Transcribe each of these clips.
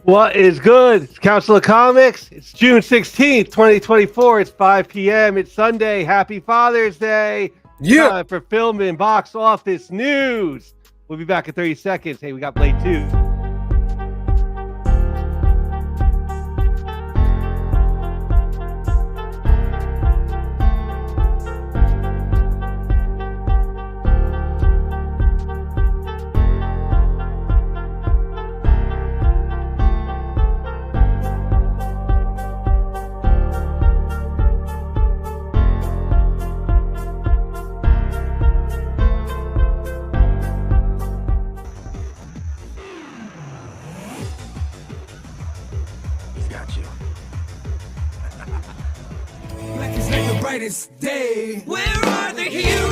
What is good? It's Council of Comics. It's June 16th, 2024. It's 5 p.m. It's Sunday. Happy Father's Day. Yeah. Time for film and box office news. We'll be back in 30 seconds. Hey, we got Blade 2. Brightest day. Where are the heroes?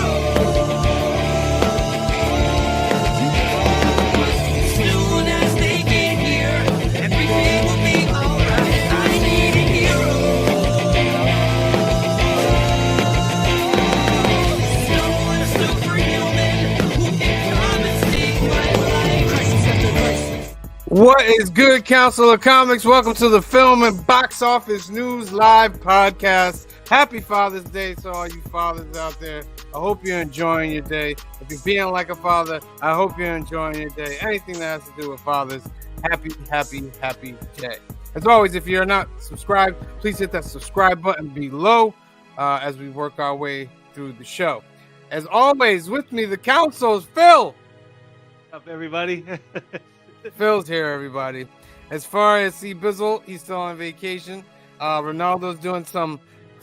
Soon as they get here, everything will be alright. I need a hero. Someone superhuman who can come and save my life. Crisis after crisis. What is good, Council of Comics? Welcome to the Film and Box Office News Live podcast. Happy Father's Day to all you fathers out there. I hope you're enjoying your day. If you're being like a father, I hope you're enjoying your day. Anything that has to do with fathers, happy day. As always, if you're not subscribed, please hit that subscribe button below as we work our way through the show. As always, with me, the council is Phil. What's up, everybody? Phil's here, everybody. As far as C. Bizzle, he's still on vacation. Ronaldo's doing some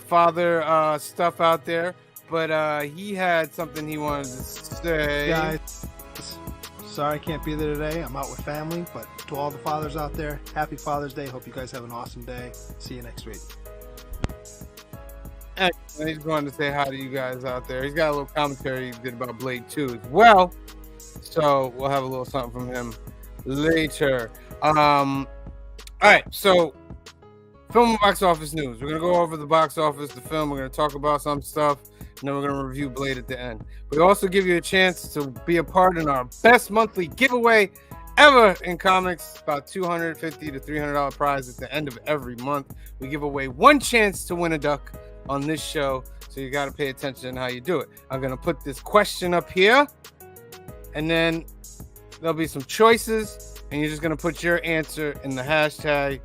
father stuff out there, but he had something he wanted to say. Guys, sorry I can't be there today. I'm out with family, but to all the fathers out there, happy Father's Day. Hope you guys have an awesome day. See you next week. And he's going to say hi to you guys out there. He's got a little commentary he did about Blade 2 as well, so we'll have a little something from him later. All right, so film and box office news. We're going to go over the box office, the film. We're going to talk about some stuff, and then we're going to review Blade at the end. We also give you a chance to be a part in our best monthly giveaway ever in comics, about $250 to $300 prize at the end of every month. We give away one chance to win a duck on this show, so you got to pay attention to how you do it. I'm going to put this question up here, and then there'll be some choices, and you're just going to put your answer in the hashtag,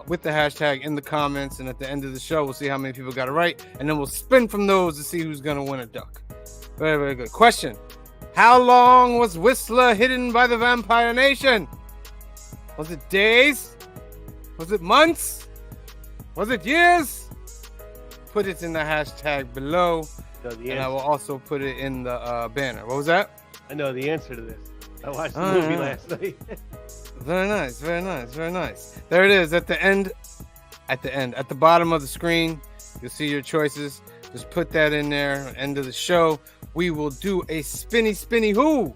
with the hashtag in the comments, and at the end of the show, we'll see how many people got it right, and then we'll spin from those to see who's going to win a duck. Very, very good. Question. How long was Whistler hidden by the Vampire Nation? Was it days? Was it months? Was it years? Put it in the hashtag below, and I will also put it in the banner. What was that? I know the answer to this. I watched the movie last night. Very nice, very nice, very nice. There it is at the bottom of the screen. You'll see your choices. Just put that in there. End of the show, we will do a spinny who.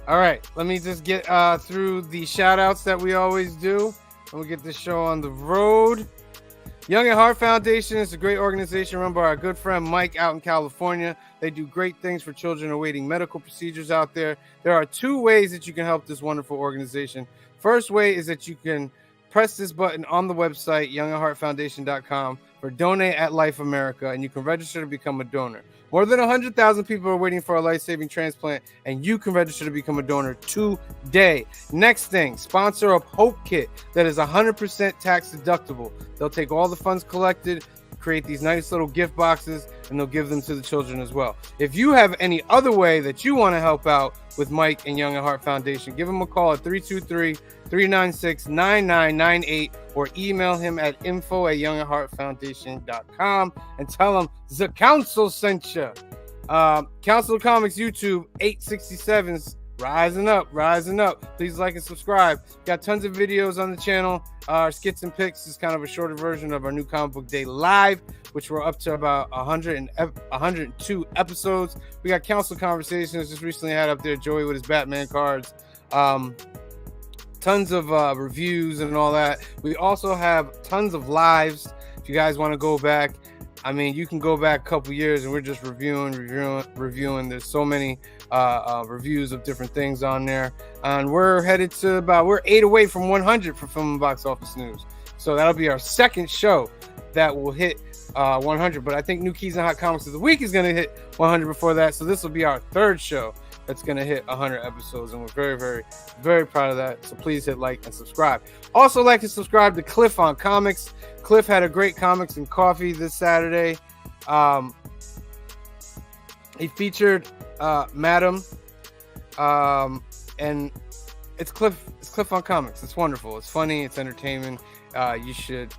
All right, let me just get through the shout outs that we always do, and we'll get this show on the road. Young at Heart Foundation is a great organization run by our good friend Mike out in California. They do great things for children awaiting medical procedures out there. There are two ways that you can help this wonderful organization. First way is that you can press this button on the website, youngatheartfoundation.com, for Donate at Life America, and you can register to become a donor. More than 100,000 people are waiting for a life-saving transplant, and you can register to become a donor today. Next thing, sponsor a Hope Kit that is 100% tax deductible. They'll take all the funds collected, create these nice little gift boxes, and they'll give them to the children as well. If you have any other way that you want to help out with Mike and Young at Heart Foundation, give him a call at 323-396-9998 or email him at info@youngatheartfoundation.com and tell him the council sent you. Council of Comics YouTube 867's rising up. Please like and subscribe. Got tons of videos on the channel. Our skits and picks is kind of a shorter version of our new Comic Book Day Live, which we're up to about 102 episodes. We got Council Conversations just recently had up there, Joey with his Batman cards. Tons of reviews and all that. We also have tons of lives. If you guys want to go back, I mean, you can go back a couple years and we're just reviewing. There's so many reviews of different things on there. And we're 8 away from 100 for Film and Box Office News. So that'll be our second show that will hit 100. But I think New Keys and Hot Comics of the Week is going to hit 100 before that. So this will be our third show that's going to hit 100 episodes. And we're very, very, very proud of that. So please hit like and subscribe. Also like and subscribe to Cliff on Comics. Cliff had a great Comics and Coffee this Saturday. He featured Madam. And it's Cliff on Comics. It's wonderful. It's funny. It's entertainment. You should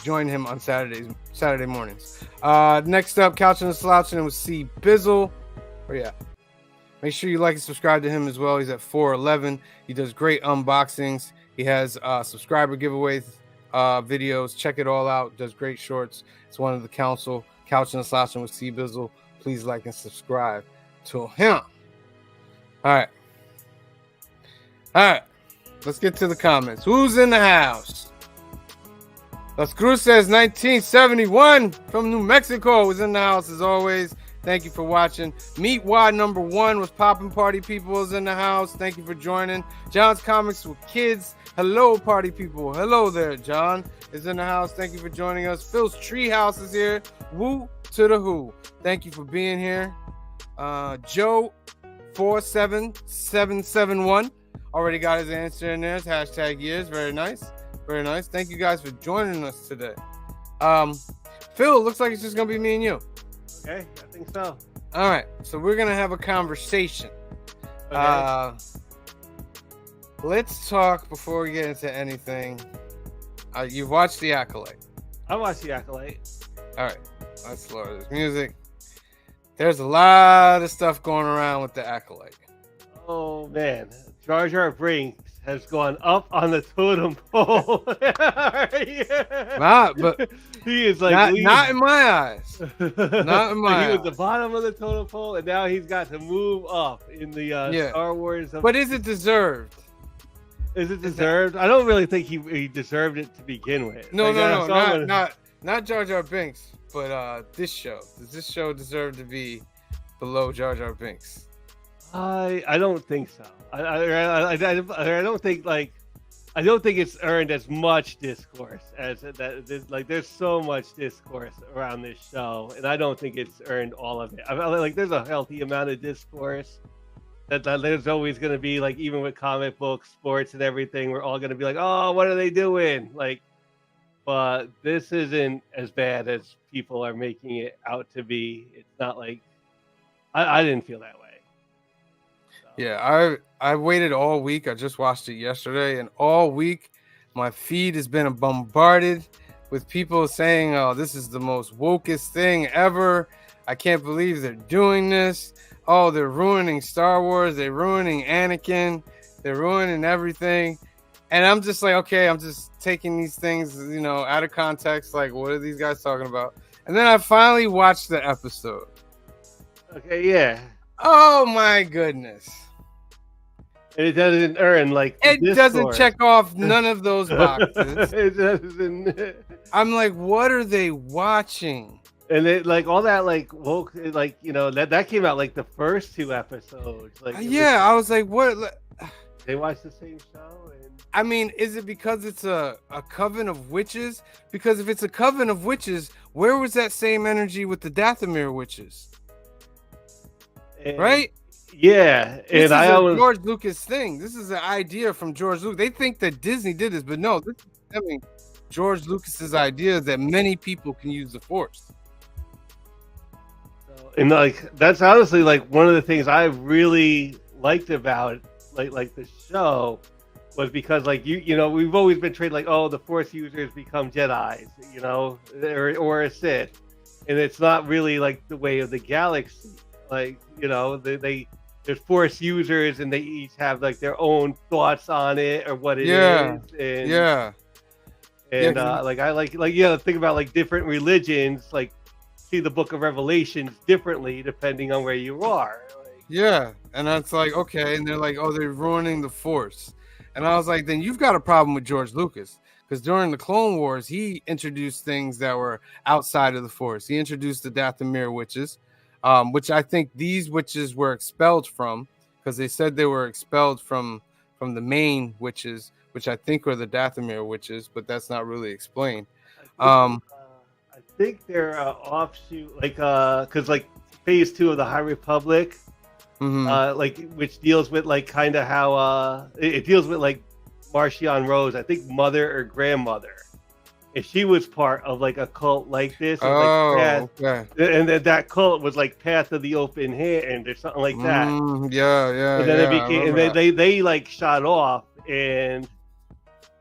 join him on Saturday mornings. Next up, Couching and Slouching with C Bizzle. Oh yeah. Make sure you like and subscribe to him as well. He's at 411. He does great unboxings. He has subscriber giveaways videos. Check it all out. Does great shorts. It's one of the Couching and Slouching with C Bizzle. Please like and subscribe to him. All right. Let's get to the comments. Who's in the house? Las Cruces 1971 from New Mexico is in the house as always. Thank you for watching. Meet Wad number 1 was popping party people is in the house. Thank you for joining. John's Comics with Kids. Hello, party people. Hello there. John is in the house. Thank you for joining us. Phil's Treehouse is here. Woo to the who. Thank you for being here. Joe 47771 already got his answer in there. It's hashtag years. Very nice. Very nice. Thank you guys for joining us today. Phil, it looks like it's just gonna be me and you. Okay, I think so. All right, so we're gonna have a conversation. Okay. Let's talk before we get into anything. You've watched The Acolyte. I watched The Acolyte. All right, let's lower this music. There's a lot of stuff going around with The Acolyte. Oh man, Jar Jar Binks has gone up on the totem pole. But he is like not in my eyes. Not in my He was eyes. the bottom of the totem pole, and now he's got to move up in the Star Wars. But is it deserved? Is it deserved? I don't really think he deserved it to begin with. No, Like, not Jar Jar Binks, but this show. Does this show deserve to be below Jar Jar Binks? I don't think so. I don't think I don't think it's earned as much discourse as that. Like there's so much discourse around this show, and I don't think it's earned all of it. I mean, like there's a healthy amount of discourse that there's always going to be. Like even with comic books, sports, and everything, we're all going to be like, oh, what are they doing? Like, but this isn't as bad as people are making it out to be. It's not like I didn't feel that way. Yeah, I waited all week. I just watched it yesterday, and all week my feed has been bombarded with people saying, "Oh, this is the most wokest thing ever. I can't believe they're doing this. Oh, they're ruining Star Wars. They're ruining Anakin. They're ruining everything." And I'm just like, okay, I'm just taking these things, out of context. Like, what are these guys talking about? And then I finally watched the episode. Okay, yeah. Oh my goodness. And it doesn't earn it doesn't check off none of those boxes. It doesn't. I'm like, what are they watching? And it all that woke that came out the first 2 episodes. I was like, what? They watched the same show. And I mean, is it because it's a coven of witches? Because if it's a coven of witches, where was that same energy with the Dathomir witches? Right? Yeah, this is and a George Lucas thing. This is an idea from George Lucas. They think that Disney did this, but no, this is George Lucas's idea that many people can use the Force. And that's honestly one of the things I really liked about the show was because we've always been trained the Force users become Jedis, or a Sith, and it's not really the way of the galaxy. There's Force users and they each have their own thoughts on it or what it is. And I think about different religions, see the Book of Revelations differently depending on where you are. And that's okay, and they're they're ruining the Force. And I was like, then you've got a problem with George Lucas, because during the Clone Wars he introduced things that were outside of the Force. He introduced the Dathomir witches. which I think these witches were expelled from, because they said they were expelled from the main witches, which I think are the Dathomir witches, but that's not really explained. I think they're offshoot, like because like phase 2 of the High Republic, Mhm. like which deals with like kind of how it deals with like Marcion Rose. I think mother or grandmother, if she was part of like a cult like this, or like Path, Okay. and then that cult was like Path of the Open Hand or something like that. Yeah. And then it I became, and remember that. they like shot off, and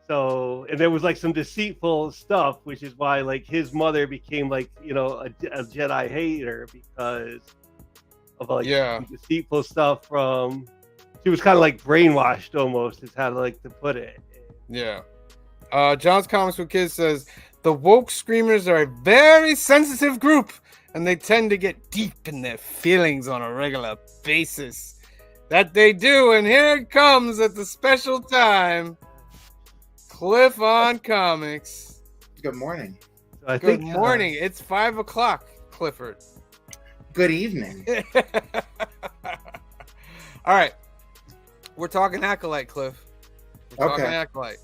so, and there was like some deceitful stuff, which is why like his mother became like, you know, a Jedi hater because of like Yeah. some deceitful stuff from. She was kind of like brainwashed almost, is how to like to put it. Yeah. John's Comics for Kids says the woke screamers are a very sensitive group, and they tend to get deep in their feelings on a regular basis. That they do, and here it comes at the special time. Cliff on Comics. Good morning. So I Good think, morning. It's 5 o'clock, Clifford. Good evening. All right. We're talking Acolyte, Cliff. We're talking Okay. Acolyte.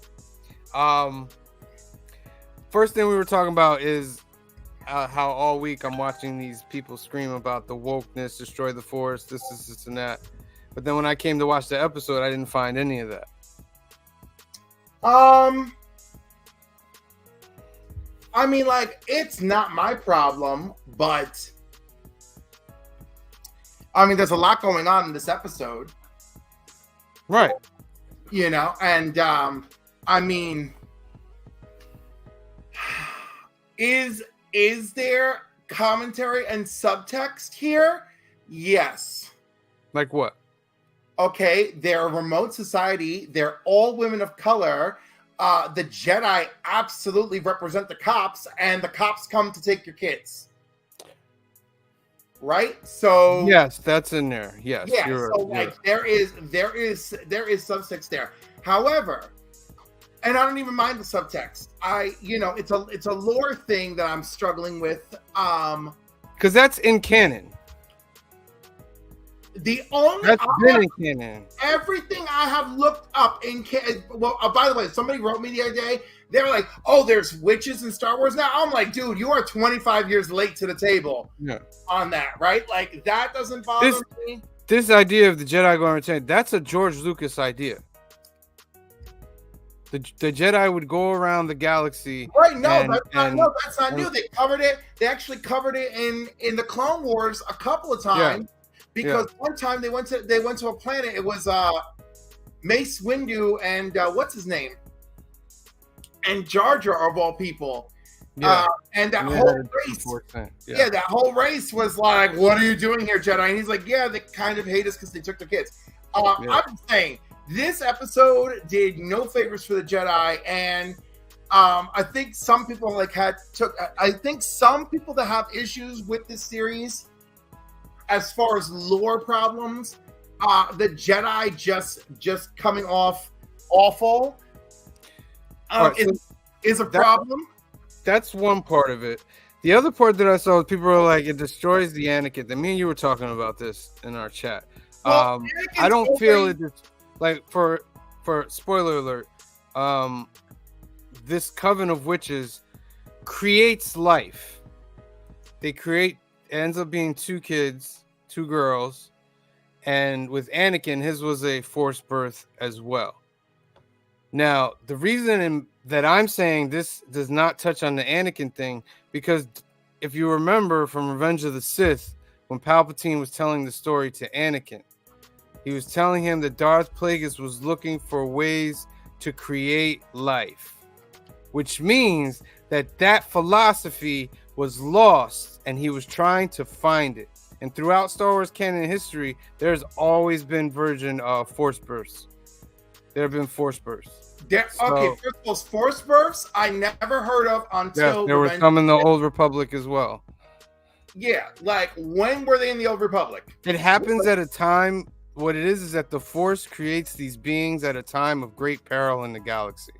First thing we were talking about is how all week I'm watching these people scream about the wokeness, destroy the forest, this, and that. But then when I came to watch the episode, I didn't find any of that. I mean, like, it's not my problem, but I mean, there's a lot going on in this episode, Right. you know, and I mean, is there commentary and subtext here? Yes. Like what? Okay, they're a remote society. They're all women of color. The Jedi absolutely represent the cops, and the cops come to take your kids. Right? So Yes, that's in there. Yes. yeah, you're so right. like there is subtext there. However, and I don't even mind the subtext. It's a lore thing that I'm struggling with. Because that's in canon. The only That's been in canon. everything I have looked up by the way, somebody wrote me the other day. They were like, "Oh, there's witches in Star Wars now." I'm like, dude, you are 25 years late to the table Yeah. on that, right? Like that doesn't bother me. This idea of the Jedi going return, that's a George Lucas idea. The Jedi would go around the galaxy. Right? No, and- that's not new. They covered it. They actually covered it in the Clone Wars a couple of times because one time they went to a planet. It was Mace Windu and what's his name, and Jar Jar of all people. Yeah. And that And they whole had a race. 4%. Yeah, that whole race was like, "What are you doing here, Jedi?" And he's like, "Yeah, they kind of hate us because they took their kids." I'm saying this episode did no favors for the Jedi, and I think some people I think some people that have issues with this series, as far as lore problems, the Jedi just coming off awful All right, so is a problem. that's one part of it. The other part that I saw, people were like, it destroys the Anakin. And me and you were talking about this in our chat. Well, I don't Anakin's feel always- it just like for spoiler alert. This coven of witches creates life. It ends up being 2 kids, 2 girls, and with Anakin, his was a forced birth as well. Now, the reason that I'm saying this does not touch on the Anakin thing, because if you remember from Revenge of the Sith, when Palpatine was telling the story to Anakin, he was telling him that Darth Plagueis was looking for ways to create life, which means that philosophy was lost and he was trying to find it. And throughout Star Wars canon history, there's always been force bursts. There have been force bursts. First of all, force births I never heard of until Yes, there were some in the Old Republic as well. Yeah, like when were they in the Old Republic? It happens at a time. What it is that the Force creates these beings at a time of great peril in the galaxy,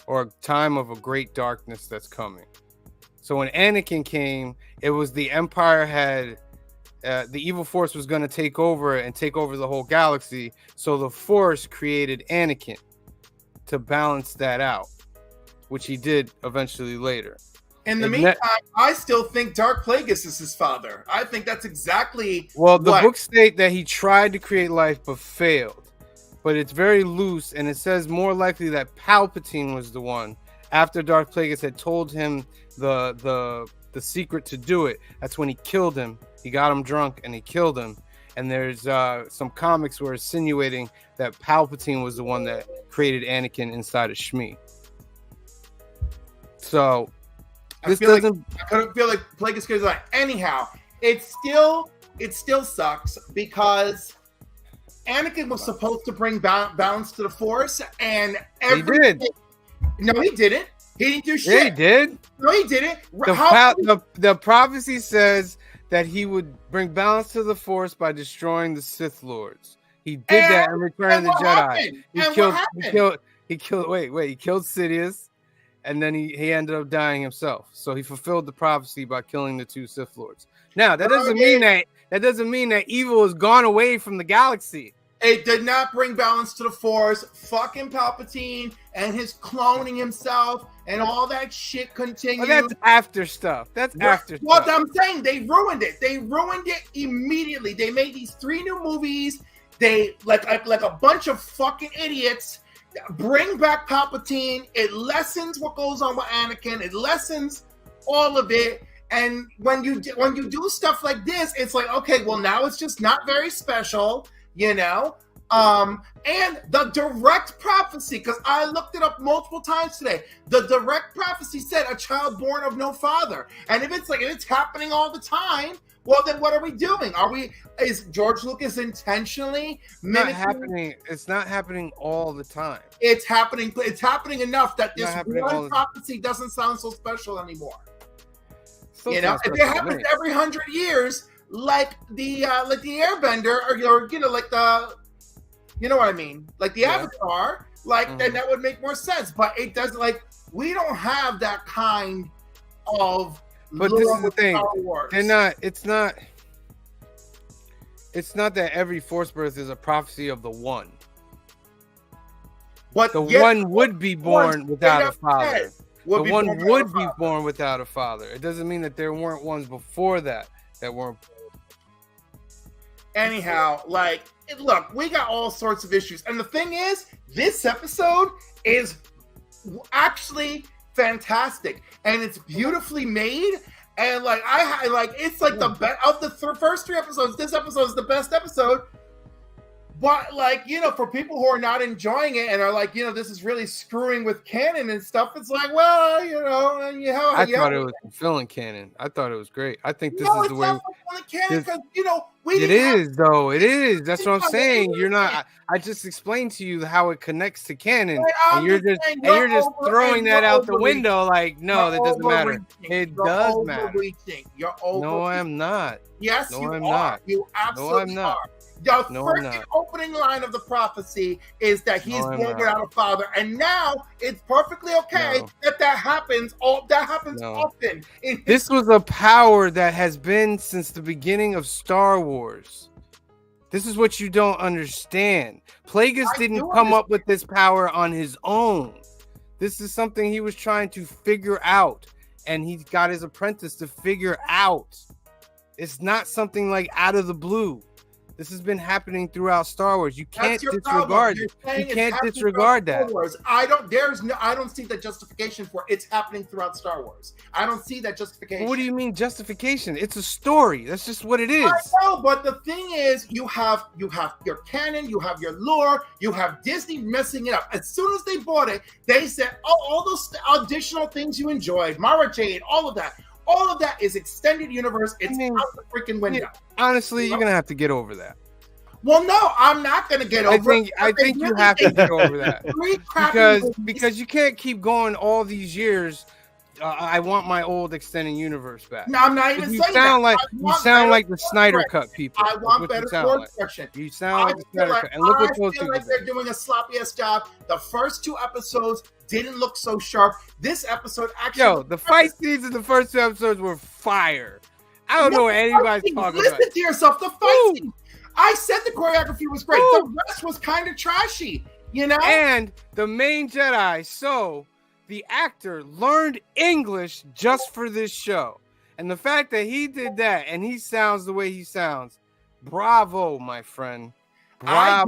or a time of a great darkness that's coming. So when Anakin came, it was the Empire had the evil force was going to take over and take over the whole galaxy. So the Force created Anakin to balance that out, which he did eventually later. In the And meantime, I still think Dark Plagueis is his father. I think that's exactly Well, the what- books state that he tried to create life but failed. But it's very loose, and it says more likely that Palpatine was the one after Darth Plagueis had told him the secret to do it. That's when he killed him. He got him drunk and he killed him. And there's some comics were insinuating that Palpatine was the one that created Anakin inside of Shmi. So this I doesn't. feel like Plagueis could like. Anyhow, it still sucks because Anakin was supposed to bring balance to the Force, and He did. No, he didn't. He didn't do shit. Yeah, he did. No, he didn't. The prophecy says that he would bring balance to the Force by destroying the Sith Lords. He did that in Return of the Jedi. He killed Sidious, and then he ended up dying himself. So he fulfilled the prophecy by killing the 2 Sith Lords. Now that doesn't mean that evil has gone away from the galaxy. It did not bring balance to the Force. Fucking Palpatine and his cloning himself and all that shit continued. Well, that's after stuff. What I'm saying, they ruined it. They ruined it immediately. They made these 3 new movies. They like a bunch of fucking idiots. Bring back Palpatine. It lessens what goes on with Anakin. It lessens all of it. And when you do stuff like this, it's like, okay, well, now it's just not very special, you know? And the direct prophecy, because I looked it up multiple times today, the direct prophecy said a child born of no father. And if it's happening all the time, well, then what are we doing? Is George Lucas intentionally mimicking? It's not happening all the time. It's happening enough that this one prophecy doesn't sound so special anymore. You know, if it happens every 100 years, like the Airbender, or you know, like the, you know what I mean, like the Avatar, like then that would make more sense. But it doesn't. Like, we don't have that kind of. But this is the thing. They're not. It's not. It's not that every Force birth is a prophecy of the one. But the one would be born without a father. The one would be born without a father. It doesn't mean that there weren't ones before that weren't. Anyhow, like, look, we got all sorts of issues. And the thing is, this episode is actually fantastic. And it's beautifully made. And, like, it's like the best of the first 3 episodes. This episode is the best episode. But, like, you know, for people who are not enjoying it and are like, you know, this is really screwing with canon and stuff, it's like, well, you know, I thought it was fulfilling canon. I thought it was great. I think this is the way. Canon because, you know, it is. That's what I'm saying. You're not. I just explained to you how it connects to canon, and you're just throwing that out the window. Like, no, that doesn't matter. It does matter. You're overreaching. No, I'm not. Yes, no, you I'm are. Not. You absolutely are. The freaking opening line of the prophecy is that he's born without a father, and now it's perfectly okay that happens. That happens often. This was a power that has been since the beginning of Star Wars. This is what you don't understand. Plagueis didn't come up with this power on his own. This is something he was trying to figure out, and he got his apprentice to figure out. It's not something like out of the blue. This has been happening throughout Star Wars. You can't disregard it. You can't disregard that. I don't see the justification for it's happening throughout Star Wars. I don't see that justification. What do you mean justification? It's a story. That's just what it is. I know, but the thing is, you have your canon, you have your lore, you have Disney messing it up. As soon as they bought it, they said, "Oh, all those additional things you enjoyed, Mara Jade, all of that." All of that is extended universe. It's out the freaking window. Honestly, you're gonna have to get over that. Well, no, I'm not gonna get over it. I think you have to get over that because you can't keep going all these years. I want my old extended universe back. No, I'm not even saying that. You sound like the Snyder Cut people. I want better course correction. You sound like the Snyder Cut. And look what those people like they're doing a sloppy ass job. The first 2 episodes didn't look so sharp. This episode actually. The fight scenes in the first 2 episodes were fire. I don't know what anybody's talking about. Listen to yourself. The fight Ooh. scene. I said the choreography was great. Ooh. The rest was kind of trashy, you know? And the main Jedi, so the actor learned English just for this show. And the fact that he did that and he sounds the way he sounds, bravo, my friend. Bravo.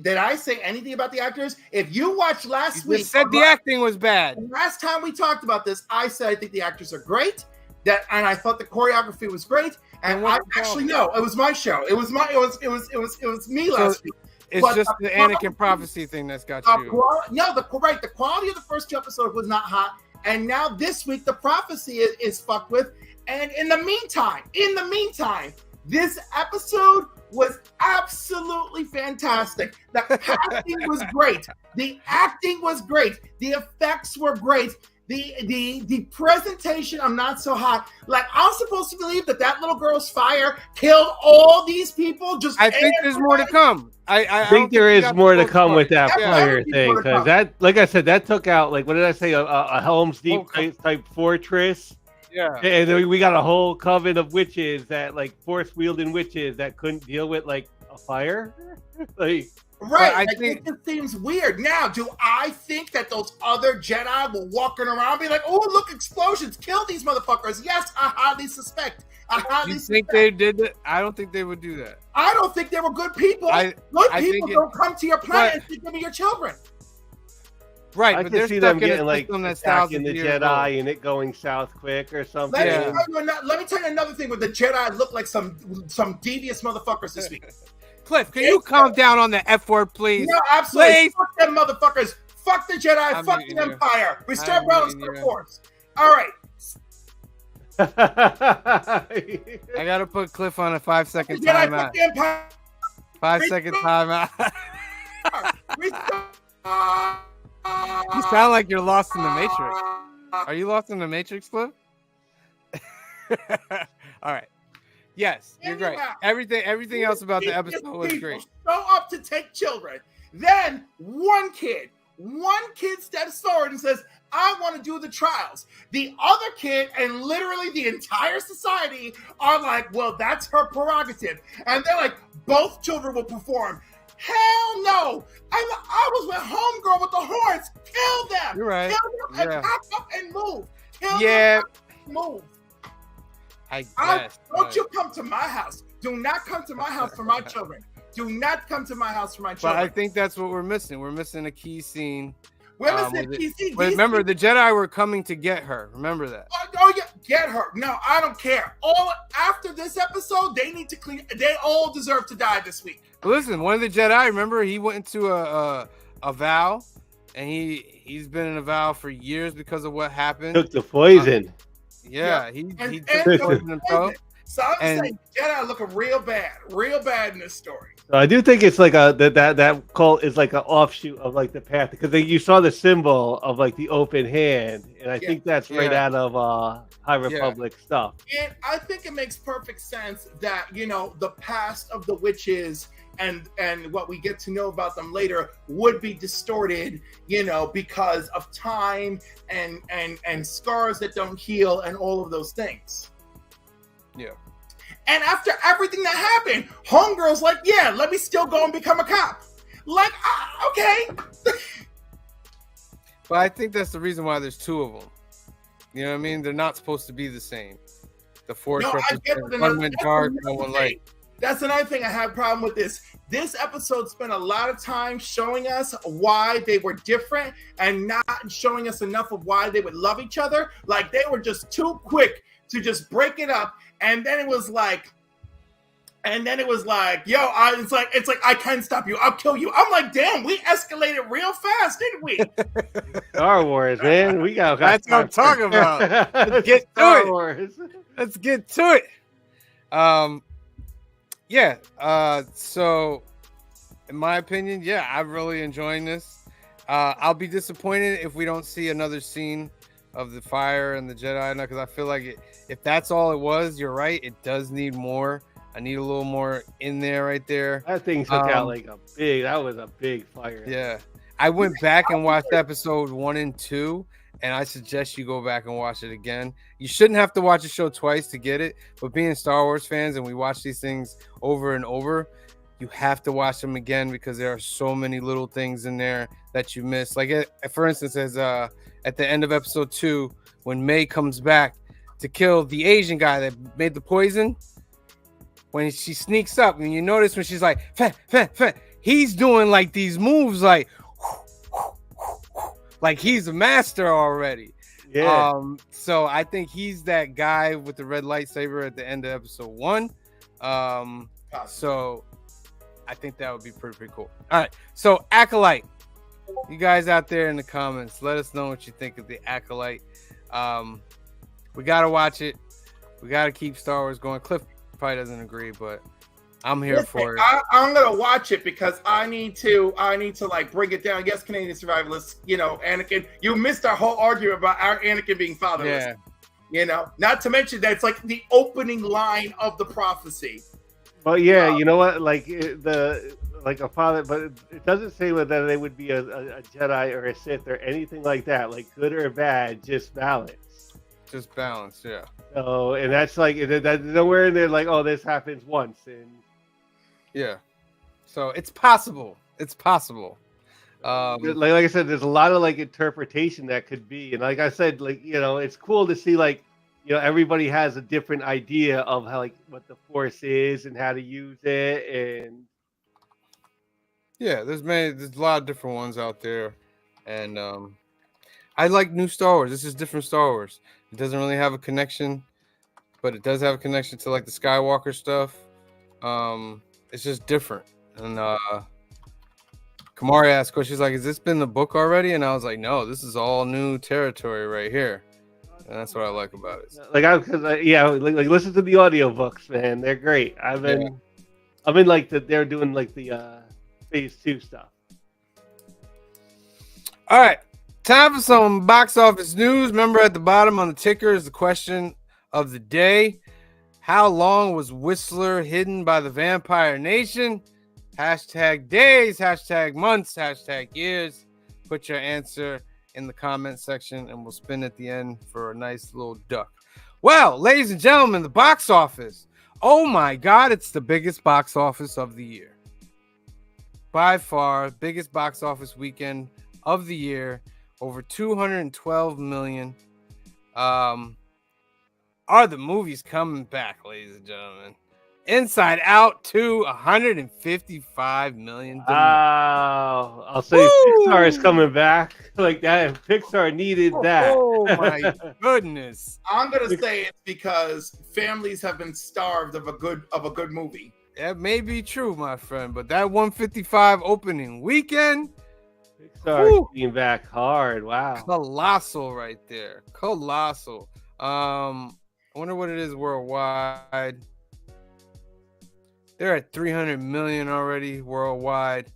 Did I say anything about the actors? If you watched last You week, just said the acting was bad. last time we talked about this, I said I think the actors are great. And I thought the choreography was great. And I actually no, it was my show. It was me last week. It's But just the Anakin prophecy thing that's got you. The quality of the first 2 episodes was not hot, and now this week the prophecy is fucked with. And in the meantime, this episode was absolutely fantastic. The casting was great. The acting was great. The effects were great. The presentation, I'm not so hot. Like, I'm supposed to believe that little girl's fire killed all these people. I think there's more to come. I think there is more to come with that Yeah, fire there's thing, more to because come. that, like I said, that took out, like, what did I say, a Helm's Deep type fortress. Yeah. And then we got a whole coven of witches that, like, force wielding witches that couldn't deal with, like, a fire. Like, right, I like, think it just seems weird. Now, do I think that those other Jedi were walking around be like, "Oh, look, explosions! Kill these motherfuckers!" Yes, I highly suspect. You think they did that? I don't think they would do that. I don't think they were good people. I Good think people it- don't come to your planet but- and think, "Give me your children." Right, I but can they're see stuck them in a getting, like, system that's attacking thousands the of years Jedi old. and it going south quick or something. Let me tell you another thing. Where the Jedi look like some devious motherfuckers this week. Cliff, can you calm down on the F word, please? No, absolutely. Please. Fuck them motherfuckers. Fuck the Jedi. I'm Fuck muting the you. Empire. Restore I'm balance to muting the you. Force. All right. I gotta put Cliff on a 5-second Jedi, timeout. fuck the Empire. 5-second timeout. Restore. You sound like you're lost in the Matrix. Are you lost in the Matrix, Cliff? All right. Yes, you're great. Everything else about the episode was great. Show up to take children. Then one kid steps forward and says, "I want to do the trials." The other kid and literally the entire society are like, "Well, that's her prerogative." And they're like, "Both children will perform." Hell no! I was with homegirl with the horns. Kill them. You're right. Kill them and Yeah. pack up and move. Kill Yeah. them and move. I guess. Don't you come to my house. Do not come to my house for my children. Do not come to my house for my But children. I think that's what we're missing. We're missing a key scene. We're missing with PC. But remember, the Jedi were coming to get her. Remember that. Oh yeah, get her. No, I don't care. All after this episode, they need to clean. They all deserve to die this week. But listen, one of the Jedi, remember, he went into a vow, and he's been in a vow for years because of what happened. Took the poison. Yeah, he And took poison himself. So I'm And- saying Jedi looking real bad in this story. So I do think it's like that cult is like an offshoot of like the path, because you saw the symbol of like the open hand, and I think that's right Yeah. out of High Republic stuff. And I think it makes perfect sense that, you know, the past of the witches and what we get to know about them later would be distorted, you know, because of time and scars that don't heal and all of those things. Yeah. And after everything that happened, homegirl's like, "Yeah, let me still go and become a cop." Like, okay. But I think that's the reason why there's two of them. You know what I mean? They're not supposed to be the same. The Force No, I get represents it. one went dark, one light. That's another thing I have a problem with this. This episode spent a lot of time showing us why they were different and not showing us enough of why they would love each other. Like, they were just too quick to just break it up. And then it was like, yo, it's like, "I can stop you. I'll kill you." I'm like, damn, we escalated real fast, didn't we? Star Wars, man. We got That's what I'm talking about. Let's get to Star it. Wars. Let's get to it. So in my opinion, yeah, I'm really enjoying this. I'll be disappointed if we don't see another scene of the fire and the Jedi, because I feel like if that's all it was, you're right. It does need more. I need a little more in there, right there. That thing took out like that was a big fire. Yeah. I went back and watched episode 1 and 2, and I suggest you go back and watch it again. You shouldn't have to watch a show twice to get it, but being Star Wars fans and we watch these things over and over, you have to watch them again because there are so many little things in there that you miss. Like, for instance, as at the end of episode 2, when May comes back to kill the Asian guy that made the poison, when she sneaks up, and you notice when she's like, feh, feh, feh, he's doing like these moves like he's a master already. Yeah. So I think he's that guy with the red lightsaber at the end of episode 1. So I think that would be pretty cool. All right. So Acolyte, you guys out there in the comments, let us know what you think of the Acolyte. We got to watch it. We got to keep Star Wars going. Cliff probably doesn't agree, but I'm here for it. I'm gonna watch it because I need to like break it down. Yes, Canadian survivalists, you know, Anakin. You missed our whole argument about our Anakin being fatherless. Yeah. You know, not to mention that it's like the opening line of the prophecy. But yeah, you know what? Like a father, but it doesn't say whether they would be a Jedi or a Sith or anything like that. Like good or bad, just balance. Just balance, yeah. So, and that's like that's nowhere in there. Like, oh, this happens once, and yeah. So it's possible. It's possible. Like I said, there's a lot of like interpretation that could be, and like I said, like you know, it's cool to see like you know everybody has a different idea of how like what the Force is and how to use it, and yeah, there's a lot of different ones out there, and I like new Star Wars. This is different Star Wars. It doesn't really have a connection, but it does have a connection to like the Skywalker stuff. It's just different. And Kamari asked questions like, "Has this been the book already?" And I was like, "No, this is all new territory right here." And that's what I like about it. like like listen to the audiobooks, man. They're great. I'm in like they're doing like the phase 2 stuff. All right. Time for some box office news. Remember, at the bottom on the ticker is the question of the day. How long was Whistler hidden by the Vampire Nation? Hashtag days, hashtag months, hashtag years. Put your answer in the comment section, and we'll spin at the end for a nice little duck. Well, ladies and gentlemen, the box office. Oh my God, it's the biggest box office of the year. By far, biggest box office weekend of the year. Over 212 million. Are the movies coming back, ladies and gentlemen? Inside Out 2, 155 million. Wow. I'll say Pixar is coming back like that. And Pixar needed that. Oh my goodness. I'm gonna say it's because families have been starved of a good movie. That may be true, my friend, but that 155 opening weekend, Pixar came back hard. Wow. colossal right there. Colossal. I wonder what it is worldwide. They're at 300 million already worldwide.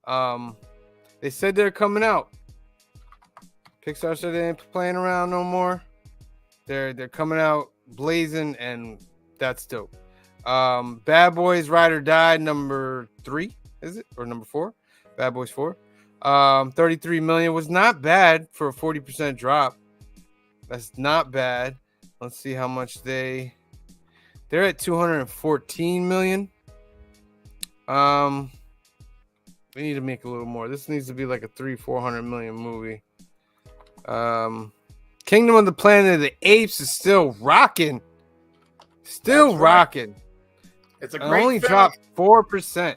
They said they're coming out. Pixar said they ain't playing around no more. They're coming out blazing, and that's dope. Bad Boys Ride or Die number 3, is it? Or number 4? Bad Boys 4. 33 million was not bad for a 40% drop. That's not bad. Let's see how much they're at 214 million. We need to make a little more. This needs to be like a 300-400 million movie. Kingdom of the Planet of the Apes is still rocking. Still That's right. rocking. It's a It great only film. dropped 4%.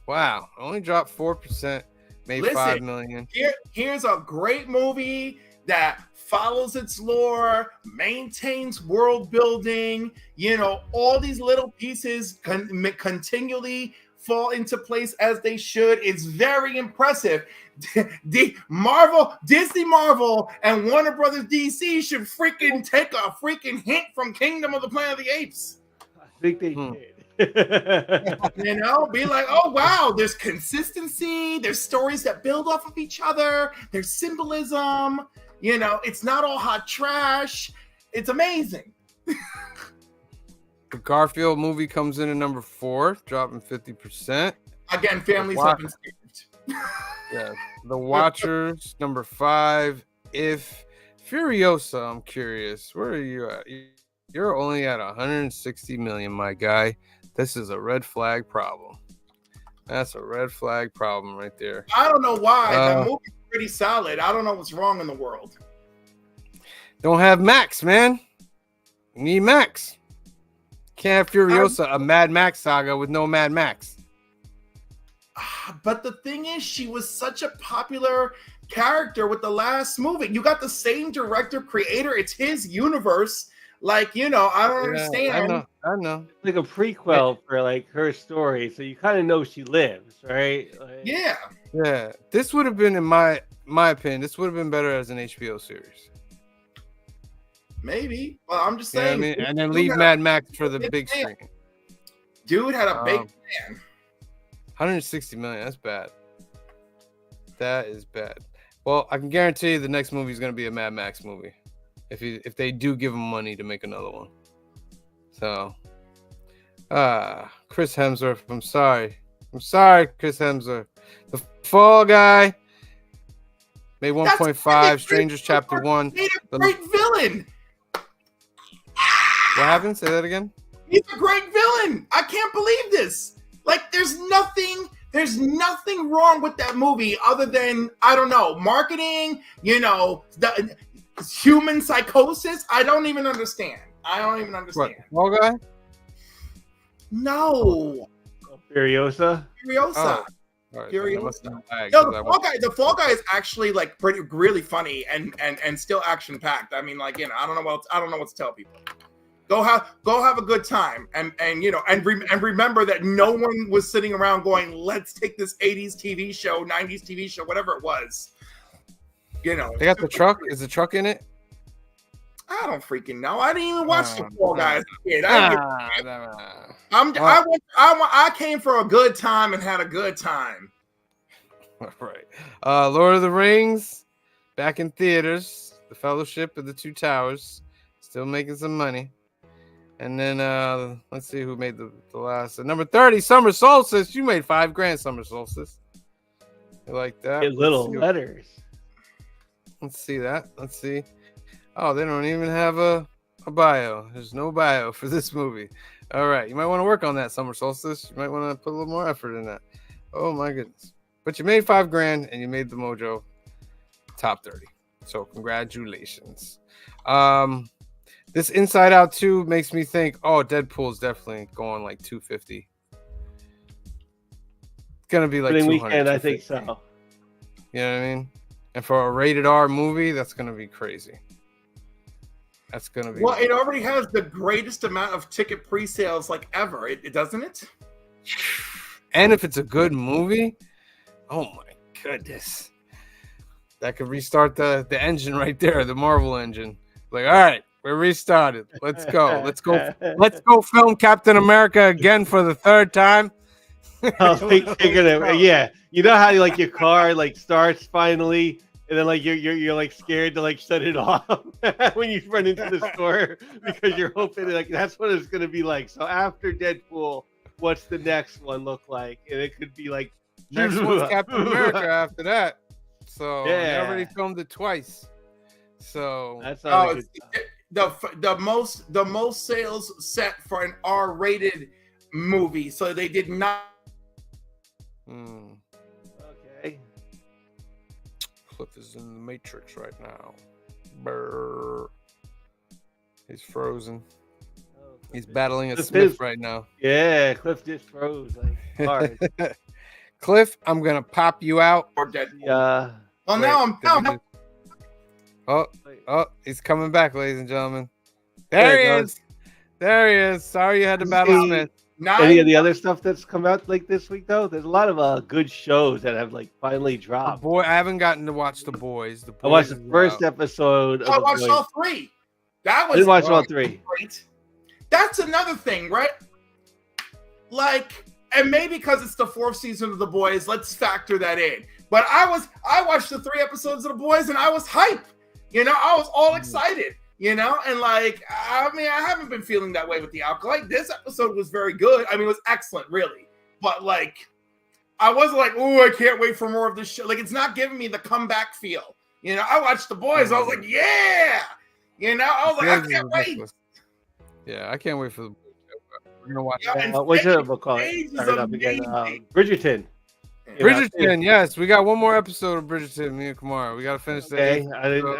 Wow. Only dropped 4%. Made Listen, 5 million. Here's a great movie that follows its lore, maintains world building. You know, all these little pieces continually fall into place as they should. It's very impressive. Disney Marvel, and Warner Brothers DC should freaking take a freaking hint from Kingdom of the Planet of the Apes. I think they did. You know, be like, oh wow, there's consistency, there's stories that build off of each other, there's symbolism, you know, it's not all hot trash. It's amazing. The Garfield movie comes in at number 4, dropping 50%. Again, families have been saved. Yeah. The Watchers, number 5, if Furiosa, I'm curious, where are you at? You're only at 160 million, my guy. This is a red flag problem. That's a red flag problem right there. I don't know why. That movie's pretty solid. I don't know what's wrong in the world. Don't have Max, man. You need Max. Can't have Furiosa, a Mad Max saga with no Mad Max. But the thing is, she was such a popular character with the last movie. You got the same director, creator. It's his universe. Like, you know, I don't understand. I know. Like a prequel for like her story, so you kind of know she lives, right? Like, Yeah. This would have been, in my opinion, this would have been better as an HBO series. Maybe. Well, I'm just You know what I saying. mean? And then leave Mad Max for the big screen. Dude had a big plan. 160 million. That's bad. That is bad. Well, I can guarantee you the next movie is going to be a Mad Max movie. If they do give him money to make another one. So, Chris Hemsworth, I'm sorry, Chris Hemsworth. The Fall Guy made 1.5. Strangers Chapter 1. He's a great villain. What happened? Say that again. He's a great villain. I can't believe this. Like, there's nothing wrong with that movie other than, I don't know, marketing, you know, the human psychosis. I don't even understand. What, Fall Guy? No. Furiosa. Oh. All right, Furiosa. No, the Fall Guy is actually like really funny and still action packed. I mean, like, you know, I don't know what to tell people. Go have a good time, and you know, and remember that no one was sitting around going, "Let's take this 80s TV show, 90s TV show, whatever it was." You know, they got the truck. Is the truck in it? I don't freaking know. I didn't even watch the Fall Guys. I came for a good time and had a good time. All right. Lord of the Rings, back in theaters. The Fellowship of the Two Towers, still making some money. And then let's see who made the last. Number 30, Summer Solstice. You made $5,000, Summer Solstice. You like that? Little letters. Let's see that. Let's see. Oh, they don't even have a bio. There's no bio for this movie. All right. You might want to work on that, Summer Solstice. You might want to put a little more effort in that. Oh, my goodness. But you made $5,000 and you made the Mojo top 30. So congratulations. This Inside Out 2 makes me think, oh, Deadpool's definitely going like 250. It's going to be like 200. Weekend, I think so. You know what I mean? And for a rated R movie, that's going to be crazy. That's going to be... Well, it already has the greatest amount of ticket pre-sales like ever. It doesn't it? And if it's a good movie, oh my goodness. That could restart the engine right there, the Marvel engine. Like, all right, we're restarted. Let's go. Let's go film Captain America again for the third time. Yeah. You know how like your car like starts finally, and then like you're like scared to like shut it off when you run into the store because you're hoping like that's what it's gonna be like. So after Deadpool, what's the next one look like? And it could be like next one's Captain America after that. So they already filmed it twice. So that's the most sales set for an R-rated movie. So they did not. Okay. Cliff is in the Matrix right now. Brr. He's frozen. He's battling a Smith right now. Yeah, Cliff just froze like hard. Cliff, I'm gonna pop you out. Well, now I'm. Oh, he's coming back, ladies and gentlemen. There he is. There he is. Sorry you had to battle Smith. Any of the other stuff that's come out like this week though? There's a lot of good shows that have like finally dropped. I haven't gotten to watch The Boys. I watched the first episode. I watched all three. That was I didn't watch all three. Great. That's another thing, right? Like, and maybe because it's the fourth season of The Boys, let's factor that in. But I watched the 3 episodes of The Boys and I was hyped. You know, I was all excited. You know, and like, I mean, I haven't been feeling that way with the alcohol. Like, this episode was very good. I mean, it was excellent, really. But like, I wasn't like, oh, I can't wait for more of this show. Like, it's not giving me the comeback feel. You know, I watched The Boys. I was like, yeah. You know, I was like, I Boys is can't wait. ridiculous. Yeah, I can't wait for the. We're gonna watch Yeah, and What's Sage- it? We'll call it. Sage is Start it up again. amazing. Bridgerton. Came out too. Bridgerton. Yes, we got one more episode of Bridgerton. Me and Kamara. We gotta finish that. Okay,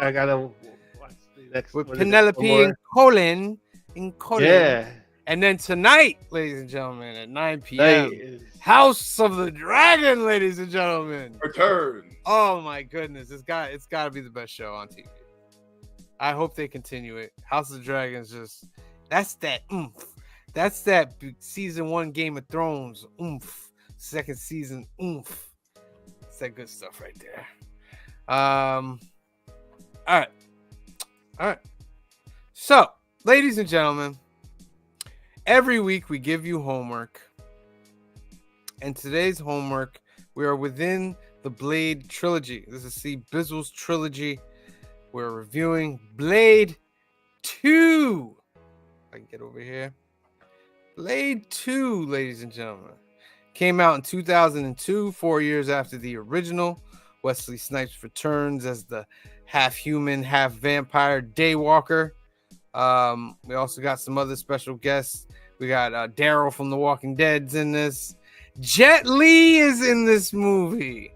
I gotta watch the next With what is it, Penelope one and Colin. more? Yeah. And then tonight, ladies and gentlemen, at 9 p.m. Night is- House of the Dragon, ladies and gentlemen. Return. Oh my goodness, it's got to be the best show on TV. I hope they continue it. House of the Dragon is just that's that oomph. That's that season 1 Game of Thrones oomph. Second season oomph. It's that good stuff right there. All right. So, ladies and gentlemen, every week we give you homework. And today's homework, we are within the Blade trilogy. This is C. Bizzle's trilogy. We're reviewing Blade 2. If I can get over here. Blade 2, ladies and gentlemen. Came out in 2002, 4 years after the original. Wesley Snipes returns as the half-human, half-vampire Daywalker. We also got some other special guests. We got Daryl from The Walking Dead's in this. Jet Li is in this movie.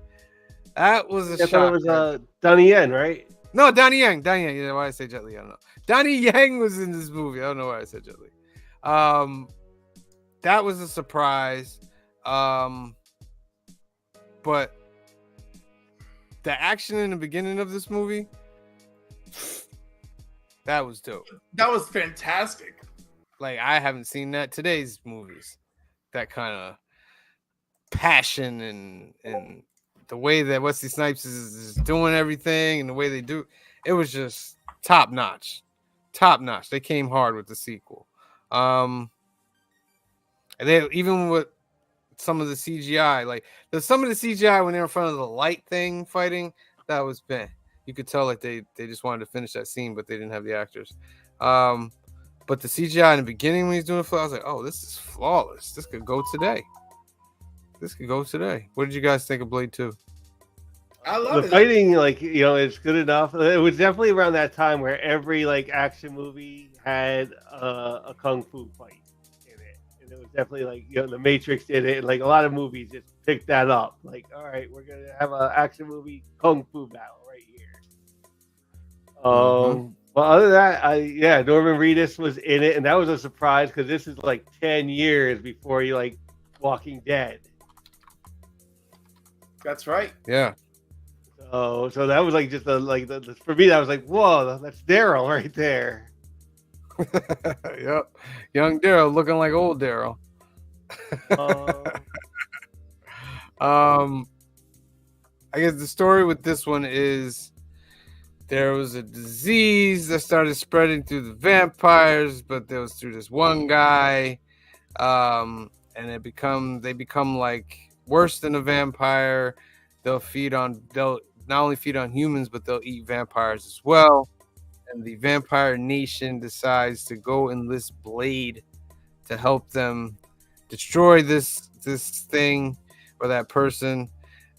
That was a I thought shock. it was Donnie Yen, right? No, Donnie Yang. Yeah, why I say Jet Li? I don't know. Donnie Yang was in this movie. I don't know why I said Jet Li. That was a surprise. But the action in the beginning of this movie, that was dope. That was fantastic. Like, I haven't seen that today's movies. That kind of passion and the way that Wesley Snipes is doing everything and the way they do it was just top notch. They came hard with the sequel. And they even with some of the CGI, like some of the CGI when they're in front of the light thing fighting, that was bad. You could tell like they just wanted to finish that scene, but they didn't have the actors. But the CGI in the beginning when he's doing it, I was like, oh, this is flawless. This could go today. What did you guys think of Blade 2? I love The it. fighting, like, you know, it's good enough. It was definitely around that time where every like action movie had a kung fu fight in it, and it was definitely like, you know, The Matrix did it, and like a lot of movies just picked that up. Like, all right, we're gonna have an action movie kung fu battle right here. But other than that, Norman Reedus was in it, and that was a surprise because this is like 10 years before you like Walking Dead. That's right. Yeah. So that was like just for me that was like, whoa, that's Daryl right there. Yep. Young Daryl looking like old Daryl. I guess the story with this one is there was a disease that started spreading through the vampires, but there was through this one guy, and they become like worse than a vampire. They'll not only feed on humans, but they'll eat vampires as well. And the vampire nation decides to go enlist Blade to help them destroy this thing or that person.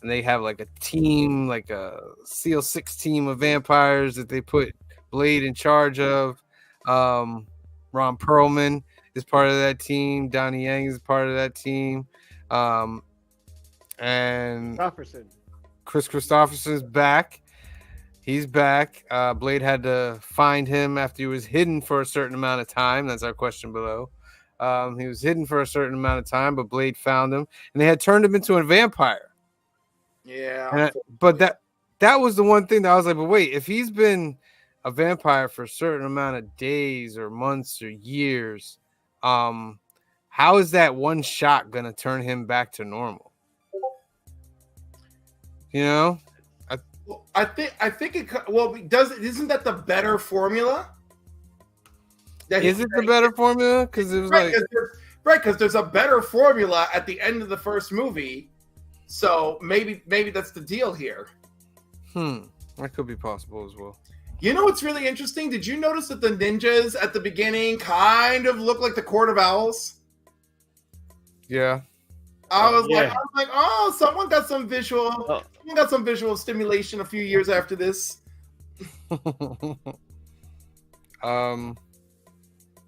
And they have like a team, like a SEAL 6 team of vampires that they put Blade in charge of. Ron Perlman is part of that team. Donnie Yang is part of that team. And Chris Christopherson's back. He's back. Blade had to find him after he was hidden for a certain amount of time. That's our question below. He was hidden for a certain amount of time, but Blade found him, and they had turned him into a vampire. Yeah. But that was the one thing that I was like, but wait, if he's been a vampire for a certain amount of days or months or years, how is that one shot gonna turn him back to normal? You know, I think it. Well, isn't that the better formula? Is it the better formula? Because it was because there's a better formula at the end of the first movie. So maybe that's the deal here. That could be possible as well. You know what's really interesting? Did you notice that the ninjas at the beginning kind of look like the Court of Owls? Yeah. I was like, oh, someone got some visual We got some visual stimulation a few years after this.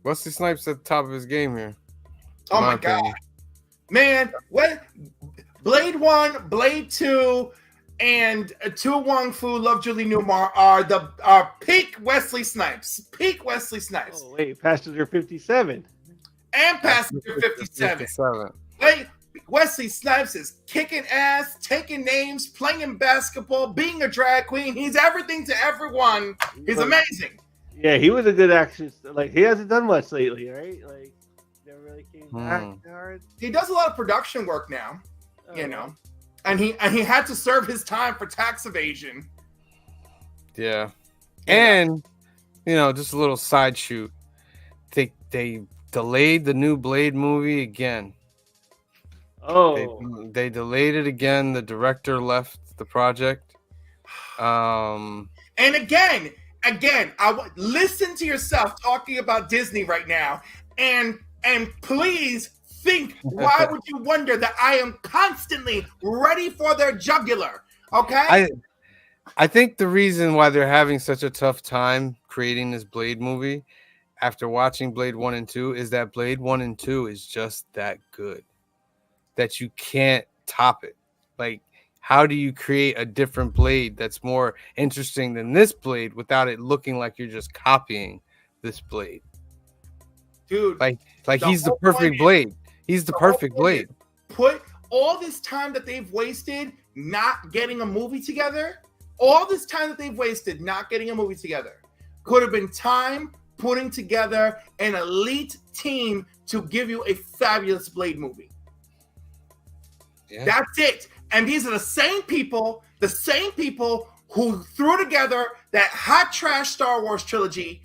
Wesley Snipes at the top of his game here. Oh my god, man! What? Blade 1, Blade 2, and Tu Wong Fu, Love Julie Newmar are peak Wesley Snipes. Peak Wesley Snipes. Oh wait, Passenger 57. And Passenger 57. Wait, Wesley Snipes is kicking ass, taking names, playing basketball, being a drag queen. He's everything to everyone. He's amazing. Yeah, he was a good action. Like he hasn't done much lately, right? Like never really came back hard. He does a lot of production work now, you know, and he had to serve his time for tax evasion. Yeah, and you know, just a little side shoot. They delayed the new Blade movie again. Oh, they delayed it again. The director left the project. And again, listen to yourself talking about Disney right now, and please think. Why would you wonder that I am constantly ready for their jugular? Okay. I think the reason why they're having such a tough time creating this Blade movie after watching Blade 1 and 2 is that Blade 1 and 2 is just that good that you can't top it. Like, how do you create a different Blade that's more interesting than this Blade without it looking like you're just copying this Blade? Dude, like he's the perfect Blade. He's the perfect Blade. Put all this time that they've wasted not getting a movie together, all this time that they've wasted not getting a movie together could have been time putting together an elite team to give you a fabulous Blade movie. Yeah. That's it. And these are the same people who threw together that hot trash Star Wars trilogy.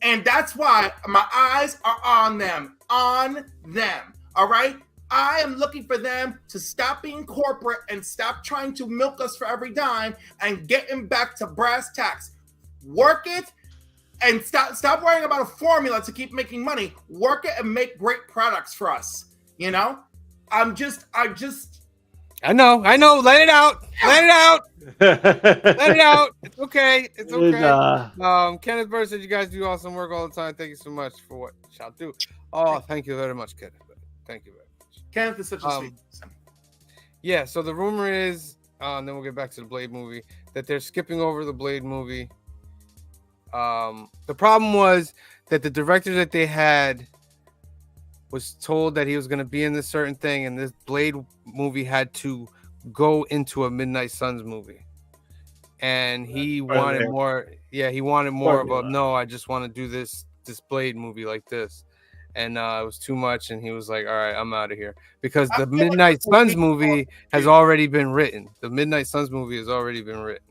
And that's why my eyes are on them. All right? I am looking for them to stop being corporate and stop trying to milk us for every dime and getting back to brass tacks. Work it and stop worrying about a formula to keep making money. Work it and make great products for us. You know? I know. Let it out. Let it out. It's okay. It's okay. Kenneth Bird said you guys do awesome work all the time. Thank you so much for what y'all do. Oh, thank you very much, Kenneth. Thank you very much. Kenneth is such a sweet person. Yeah, so the rumor is, and then we'll get back to the Blade movie, that they're skipping over the Blade movie. The problem was that the director that they had was told that he was going to be in this certain thing, and this Blade movie had to go into a Midnight Suns movie, and he wanted more. Yeah, he wanted more of a no. I just want to do this Blade movie like this, and it was too much. And he was like, "All right, I'm out of here," because the Midnight Suns movie has already been written. The Midnight Suns movie has already been written.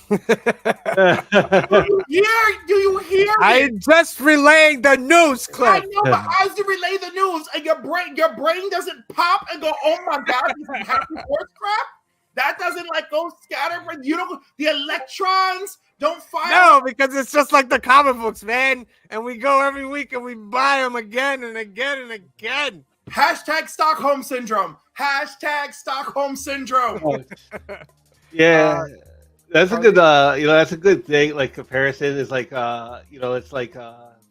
Do you hear me? I just relayed the news, Cliff. I know, but as you relay the news, and your brain doesn't pop and go, "Oh my god, this is happy horse crap." That doesn't go scatter. You don't. The electrons don't fire. No, because it's just like the comic books, man. And we go every week and we buy them again and again and again. Hashtag Stockholm syndrome. Hashtag Stockholm syndrome. Yeah. That's a good, that's a good thing. Like comparison is it's the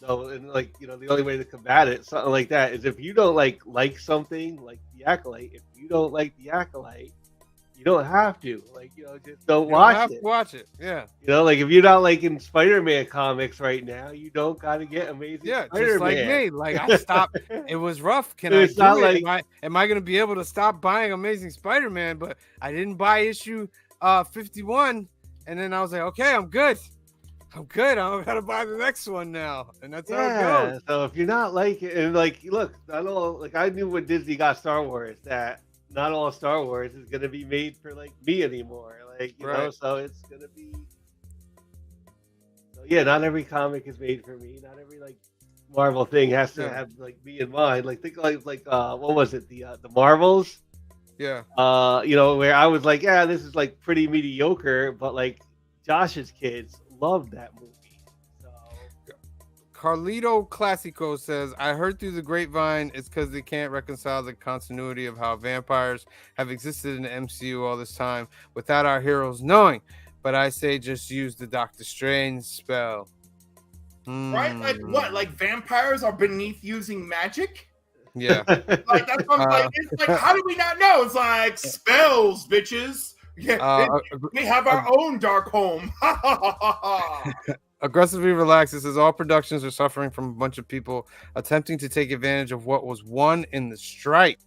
only way to combat it, something like that, is if you don't like something like the Acolyte. If you don't like the Acolyte, you don't have to. Just don't watch it. Watch it, yeah. If you're not liking Spider-Man comics right now, you don't got to get Amazing Spider-Man. Just like me. I stopped. It was rough. Am I going to be able to stop buying Amazing Spider-Man? But I didn't buy issue 51, and then I was like, okay, I'm good. I'm gonna buy the next one now, and that's how it goes. So if you're not look, I knew when Disney got Star Wars that not all Star Wars is gonna be made for me anymore. So it's gonna be. So yeah, not every comic is made for me. Not every Marvel thing has to have me in mind. Think what was it? The Marvels. Yeah. Where I was this is pretty mediocre, but Josh's kids loved that movie. So Carlito Classico says, I heard through the grapevine it's because they can't reconcile the continuity of how vampires have existed in the MCU all this time without our heroes knowing. But I say just use the Doctor Strange spell. Right? Like what? Like vampires are beneath using magic? Yeah. Like that's what I'm like. It's like, how do we not know? It's like spells, bitches. Yeah, we have our own dark home. Aggressively relaxed. It says all productions are suffering from a bunch of people attempting to take advantage of what was won in the strike.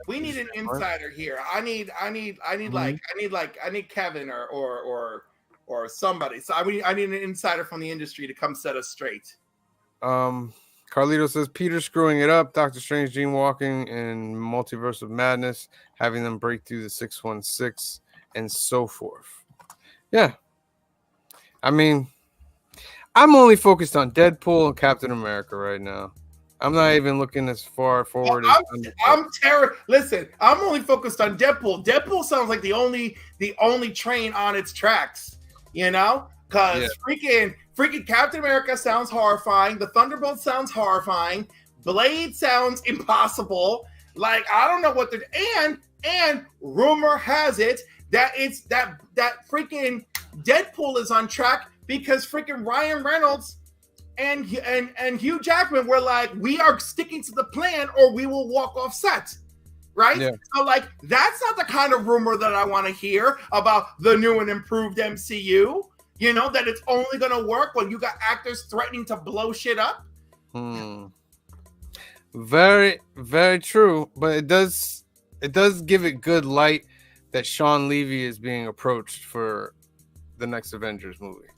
We need an insider here. I need Kevin or somebody. So I need an insider from the industry to come set us straight. Carlito says Peter screwing it up, Doctor Strange Gene walking in Multiverse of Madness, having them break through the 616 and so forth. Yeah. I mean, I'm only focused on Deadpool and Captain America right now. I'm not even looking as far forward Listen, I'm only focused on Deadpool. Deadpool sounds like the only train on its tracks, you know? Because freaking Captain America sounds horrifying. The Thunderbolt sounds horrifying. Blade sounds impossible. Like, I don't know what they're... And rumor has it that it's that freaking Deadpool is on track because freaking Ryan Reynolds and Hugh Jackman were like, we are sticking to the plan or we will walk off set. Right? Yeah. So, like, that's not the kind of rumor that I want to hear about the new and improved MCU. You know, that it's only going to work when you got actors threatening to blow shit up. Very, very true. But it does give it good light that Sean Levy is being approached for the next Avengers movie.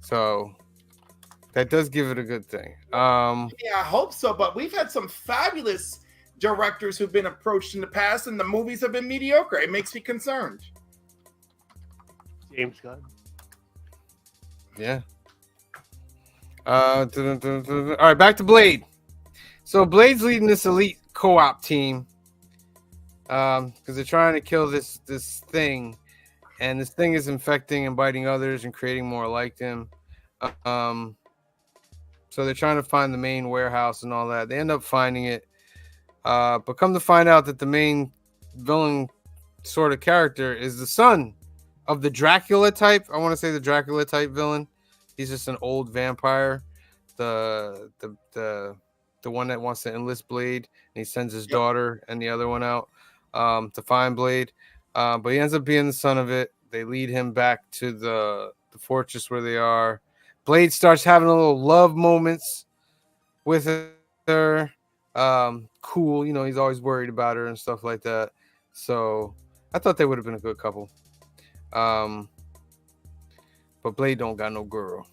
So that does give it a good thing. Yeah, I hope so. But we've had some fabulous directors who've been approached in the past, and the movies have been mediocre. It makes me concerned. James Gunn. Yeah. All right, back to Blade. So Blade's leading this elite co-op team because they're trying to kill this thing, and this thing is infecting and biting others and creating more like them. So they're trying to find the main warehouse and all that. They end up finding it, but come to find out that the main villain sort of character is the son of the Dracula type. I want to say the Dracula type villain. He's just an old vampire. The one that wants to enlist Blade, and he sends his daughter and the other one out to find Blade. But he ends up being the son of it. They lead him back to the fortress where they are. Blade starts having a little love moments with her. Cool, you know, he's always worried about her and stuff like that. So I thought they would have been a good couple. But Blade don't got no girl.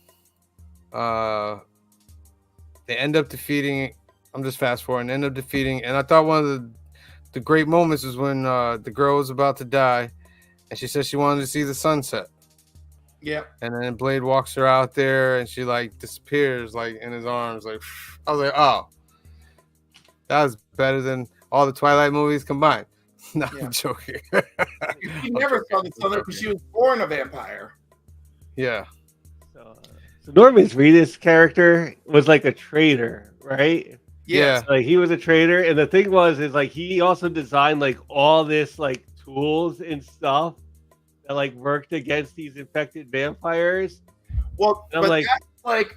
They end up defeating. I'm just fast forwarding. End up defeating, and I thought one of the great moments was when the girl was about to die, and she said she wanted to see the sunset. Yeah. And then Blade walks her out there, and she like disappears like in his arms. Like I was like, oh, that was better than all the Twilight movies combined. No, I'm joking. She never saw the sun because she was born a vampire. Yeah. So Norman Reedus' character was like a traitor, right? Yeah. Like he was a traitor, and the thing is like he also designed like all this like tools and stuff that like worked against these infected vampires. Well, but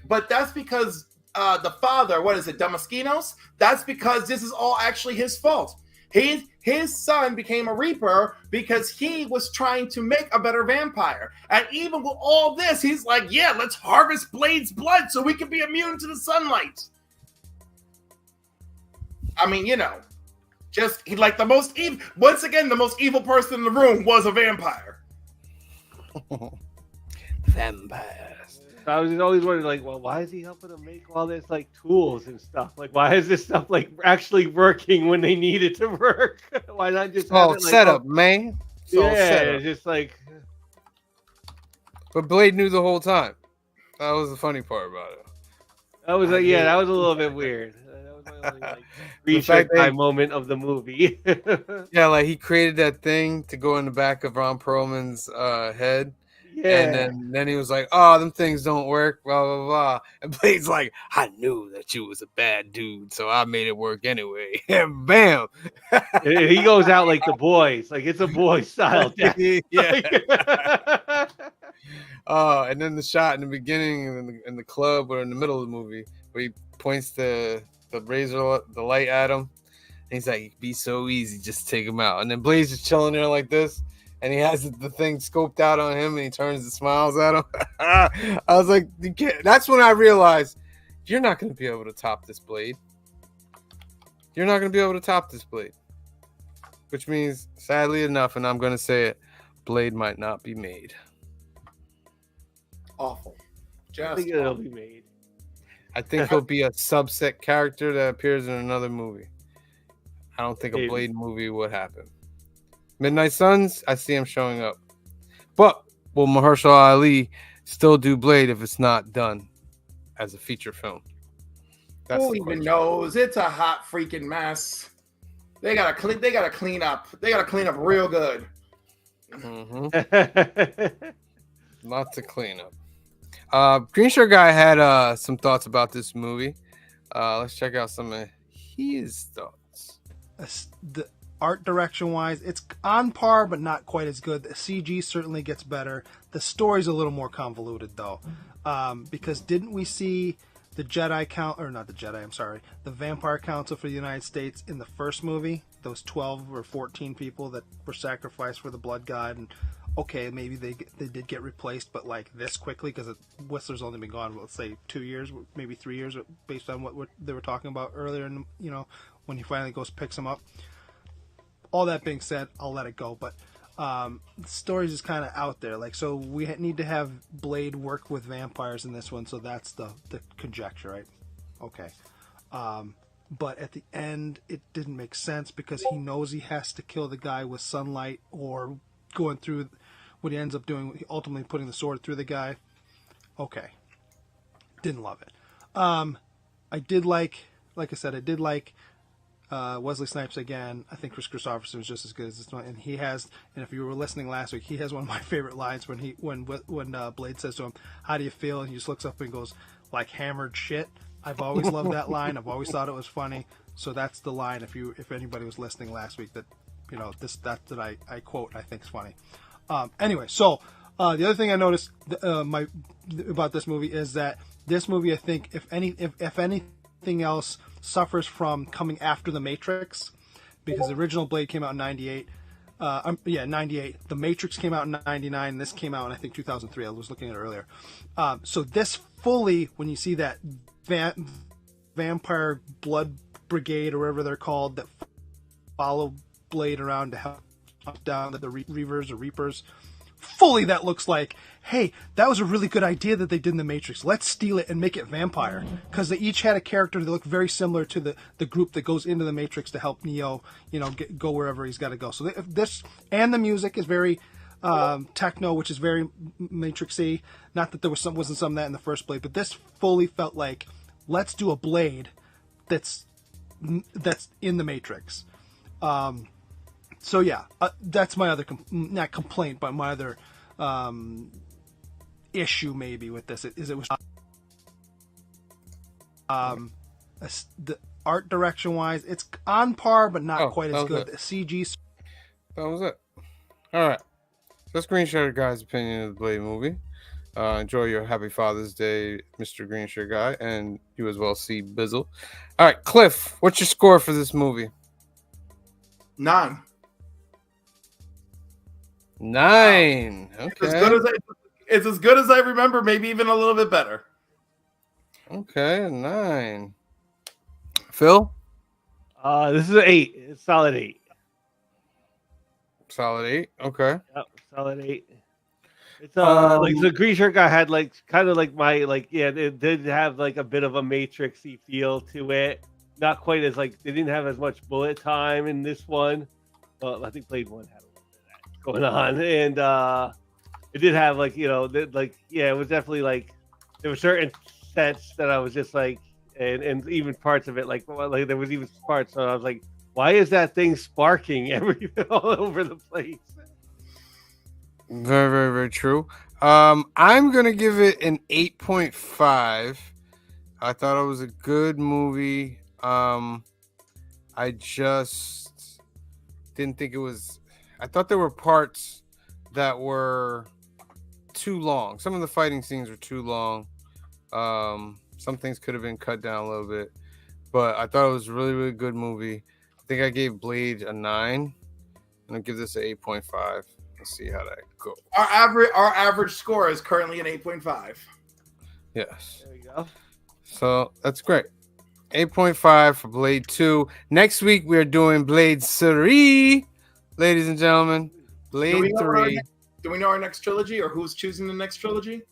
but that's because the father, what is it, Damaskinos? That's because this is all actually his fault. His son became a Reaper because he was trying to make a better vampire. And even with all this, he's like, yeah, let's harvest Blade's blood so we can be immune to the sunlight. I mean, you know, just like the most evil, once again, the most evil person in the room was a vampire. Vampires. I was always wondering, like, well, why is he helping them make all this like tools and stuff? Like, why is this stuff like actually working when they need it to work? Why not just have it, like, set up, man? It's just like. But Blade knew the whole time. That was the funny part about it. That was like, that was a little bit weird. That was my only like research time moment of the movie. Yeah, like he created that thing to go in the back of Ron Perlman's head. And then he was like, "Oh, them things don't work." Blah blah blah. And Blade's like, "I knew that you was a bad dude, so I made it work anyway." And bam. And he goes out like the boys, like it's a boy style death. Yeah. Like- And then the shot in the beginning in the club or in the middle of the movie where he points the light at him. And he's like, "It'd be so easy, just take him out." And then Blade's just chilling there like this. And he has the thing scoped out on him, and he turns and smiles at him. I was like, you can't. That's when I realized you're not going to be able to top this Blade. You're not going to be able to top this Blade. Which means, sadly enough, and I'm going to say it, Blade might not be made. Awful. I Just think it'll be made. I think he'll be a subset character that appears in another movie. I don't think a Maybe. Blade movie would happen. Midnight Suns, I see him showing up. But will Mahershala Ali still do Blade if it's not done as a feature film? That's Who the even question. knows? It's a hot freaking mess. They gotta clean up. They gotta clean up real good. Mhm. Lots of cleanup. Green Shirt Guy had some thoughts about this movie. Let's check out some of his thoughts. The art direction wise, it's on par but not quite as good. The CG certainly gets better. The story's a little more convoluted though, because didn't we see the Vampire Council for the United States in the first movie? Those 12 or 14 people that were sacrificed for the Blood God, and okay, maybe they did get replaced, but like this quickly because Whistler's only been gone, let's say 2 years, maybe 3 years, based on what they were talking about earlier, and when he finally goes picks them up. All that being said, I'll let it go. But the story's just kind of out there. Like, so we need to have Blade work with vampires in this one. So that's the conjecture, right? Okay. But at the end, it didn't make sense because he knows he has to kill the guy with sunlight or going through what he ends up doing, ultimately putting the sword through the guy. Okay. Didn't love it. I did like I said, I did like Wesley Snipes again. I think Chris Christopherson was just as good as this one, and he has. And if you were listening last week, he has one of my favorite lines when Blade says to him, "How do you feel?" And he just looks up and goes, "Like hammered shit." I've always loved that line. I've always thought it was funny. So that's the line. If anybody was listening last week, that that I quote, I think is funny. Anyway, so the other thing I noticed about this movie is that this movie, I think, if anything else, suffers from coming after The Matrix, because the original Blade came out in 98. 98. The Matrix came out in 99. This came out in, I think, 2003. I was looking at it earlier. So this fully, when you see that Vampire Blood Brigade, or whatever they're called, that follow Blade around to help hunt down the Reavers or Reapers, fully that looks like, hey, that was a really good idea that they did in The Matrix. Let's steal it and make it vampire. Because they each had a character that looked very similar to the group that goes into The Matrix to help Neo, go wherever he's got to go. So this, and the music is very techno, which is very Matrixy. Not that there wasn't some of that in the first Blade, but this fully felt like, let's do a Blade that's in The Matrix. So yeah, that's my other not complaint, but my other issue maybe with this is it was the art direction wise, it's on par but not quite as good. The CG. That was it. All right, so that's Green Shirt Guy's opinion of the Blade movie. Enjoy your Happy Father's Day, Mr. Green Shirt Guy, and you as well, C. Bizzle. All right, Cliff, what's your score for this movie? 9. 9. Okay. It's as good as I remember, maybe even a little bit better. Okay, 9. Phil? This is an 8. It's solid 8. Solid 8. Okay. Yep, solid 8. It's like the Green Shirt Guy had kind of like my it did have like a bit of a Matrixy feel to it. Not quite as they didn't have as much bullet time in this one. Well, I think Blade 1 had a little bit of that going on, and it did have it was definitely there were certain sets that I was just and even parts of it there was even parts so I was like, why is that thing sparking everything all over the place? Very, very, very true. I'm gonna give it an 8.5. I thought it was a good movie. I just didn't think it was. I thought there were parts that were too long. Some of the fighting scenes were too long. Some things could have been cut down a little bit, but I thought it was a really, really good movie. I think I gave Blade a 9. I'm gonna give this an 8.5. Let's see how that goes. Our average score is currently an 8.5. Yes. There we go. So that's great. 8.5 for Blade 2. Next week we are doing Blade 3, ladies and gentlemen. Blade 3. Do we know our next trilogy, or who's choosing the next trilogy?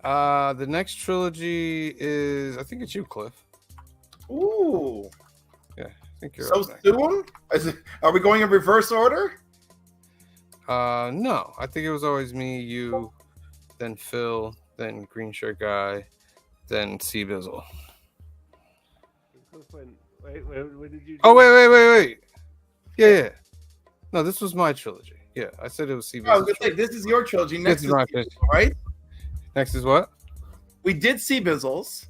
The next trilogy is, I think it's you, Cliff. Ooh. Yeah, I think you're So up next. soon? Are we going in reverse order? No, I think it was always me, you, then Phil, then Green Shirt Guy, then C Bizzle. Wait, what did you do? Oh, wait. Yeah. No, this was my trilogy. Yeah, I said it was C I was Bizzle. gonna say, this is your trilogy. This Next is is my Sea trilogy. Bizzle, right? Next is what? We did Sea Bizzles.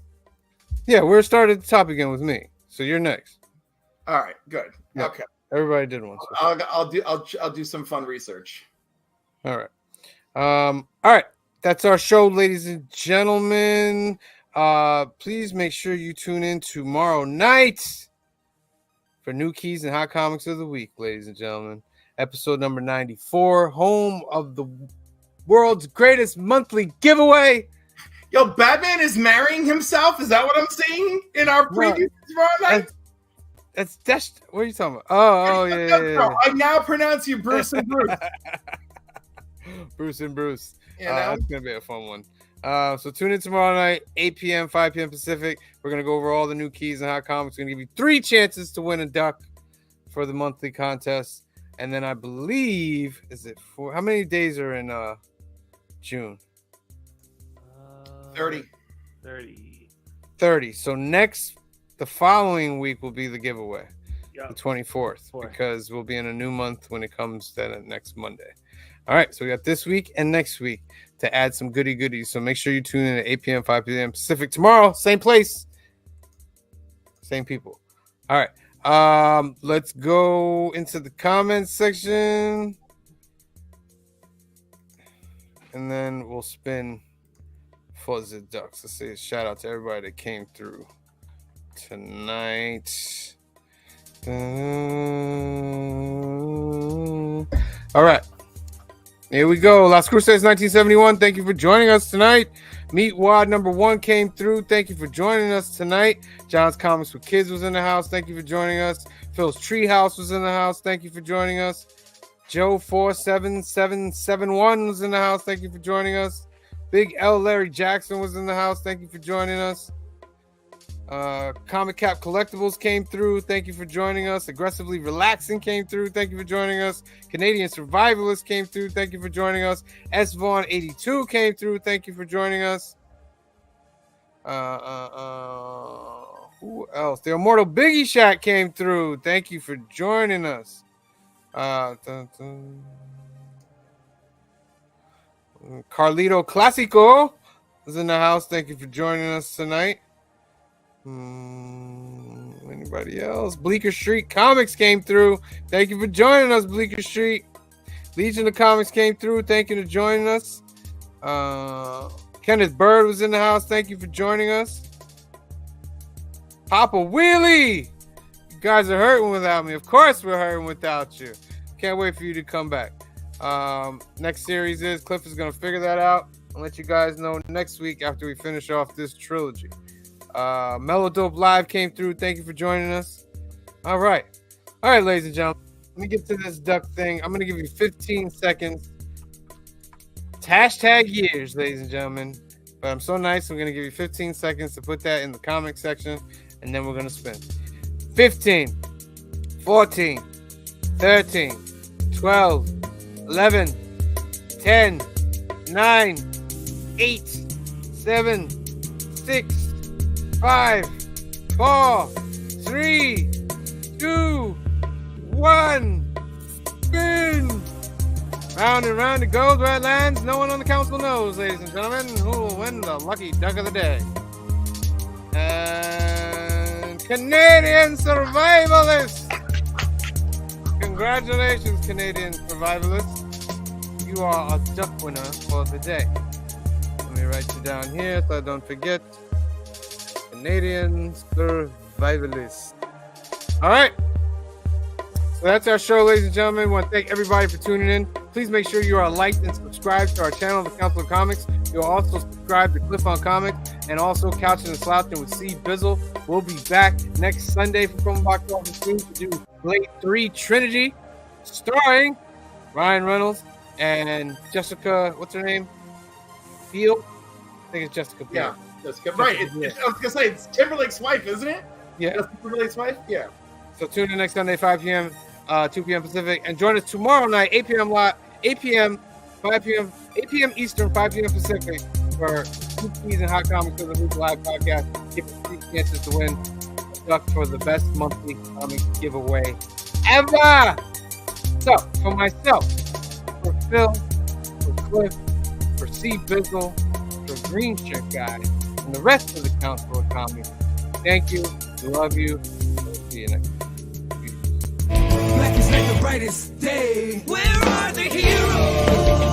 Yeah, we're starting at the top again with me. So you're next. All right, good. Yeah. Okay, Everybody did one. So. I'll do some fun research. All right. All right. That's our show, ladies and gentlemen. Please make sure you tune in tomorrow night for New Keys and Hot Comics of the Week, ladies and gentlemen. Episode number 94, home of the world's greatest monthly giveaway. Yo, Batman is marrying himself. Is that what I'm seeing in our preview tomorrow night? That's what are you talking about? Oh, yeah. I now pronounce you Bruce and Bruce. Bruce and Bruce. You know? That's gonna be a fun one. So tune in tomorrow night, 8 p.m., 5 p.m. Pacific. We're gonna go over all the new keys and hot comics. We're gonna give you 3 chances to win a duck for the monthly contest. And then I believe, is it 4? How many days are in June? 30. 30. So the following week will be the giveaway, Yeah. the 24th, because we'll be in a new month when it comes then next Monday. All right, so we got this week and next week to add some goodies. So make sure you tune in at 8 p.m., 5 p.m. Pacific tomorrow. Same place, same people. All right, let's go into the comments section, and then we'll spin Fuzzy Ducks. Let's say a shout out to everybody that came through tonight. All right. Here we go. Las Cruces 1971. Thank you for joining us tonight. Meet Wad number 1 came through. Thank you for joining us tonight. John's Comics for Kids was in the house. Thank you for joining us. Phil's Treehouse was in the house. Thank you for joining us. Joe 47771 was in the house. Thank you for joining us. Big L Larry Jackson was in the house. Thank you for joining us. Comic Cap Collectibles came through. Thank you for joining us. Aggressively Relaxing came through. Thank you for joining us. Canadian Survivalist came through. Thank you for joining us. S Vaughn 82 came through. Thank you for joining us. Who else? The Immortal Biggie Shack came through. Thank you for joining us. Carlito Classico was in the house. Thank you for joining us tonight. Anybody else? Bleecker Street Comics came through. Thank you for joining us, Bleecker Street. Legion of Comics came through. Thank you for joining us. Kenneth Bird was in the house. Thank you for joining us. Papa Wheelie, you guys are hurting without me. Of course we're hurting without you. Can't wait for you to come back. Next series is Cliff is going to figure that out and let you guys know next week after we finish off this trilogy. Mellow Dope Live came through. Thank you for joining us. All right, ladies and gentlemen, let me get to this duck thing. I'm going to give you 15 seconds. It's hashtag years, ladies and gentlemen, but I'm so nice, I'm going to give you 15 seconds to put that in the comment section, and then we're going to spin. 15, 14, 13, 12, 11, 10, 9, 8, 7, 6, 5, 4, 3, 2, 1. Spin. Round and round it goes where it lands. No one on the council knows, ladies and gentlemen, who will win the lucky duck of the day. And Canadian Survivalists! Congratulations, Canadian Survivalists. You are a duck winner for the day. Let me write you down here so I don't forget. Canadian Survivalists. All right. So that's our show, ladies and gentlemen. I want to thank everybody for tuning in. Please make sure you are liked and subscribed to our channel, The Council of Comics. You'll also subscribe to Cliff on Comics and also Couching and Slouching with C. Bizzle. We'll be back next Sunday from Box Office 2 to do Blade 3 Trilogy, starring Ryan Reynolds and Jessica, what's her name? Biel? I think it's Jessica Biel. Yeah, Jessica. Right. I was gonna say it's Timberlake's wife, isn't it? Yeah. Jessica Timberlake's wife. Yeah. So tune in next Sunday, 5 p.m., 2 p.m. Pacific, and join us tomorrow night, 8 p.m. 8 p.m. Eastern, 5 p.m. Pacific, for Scoop Keys and Hot Comics of the Week Live podcast. Give us 3 chances to win a duck for the best monthly comic giveaway ever. So for myself, for Phil, for Cliff, for C. Bizzle, for Green Shirt Guy, and the rest of the Council of Comics, thank you. We love you. We'll see you next time. Black is like the brightest day. Where are the heroes?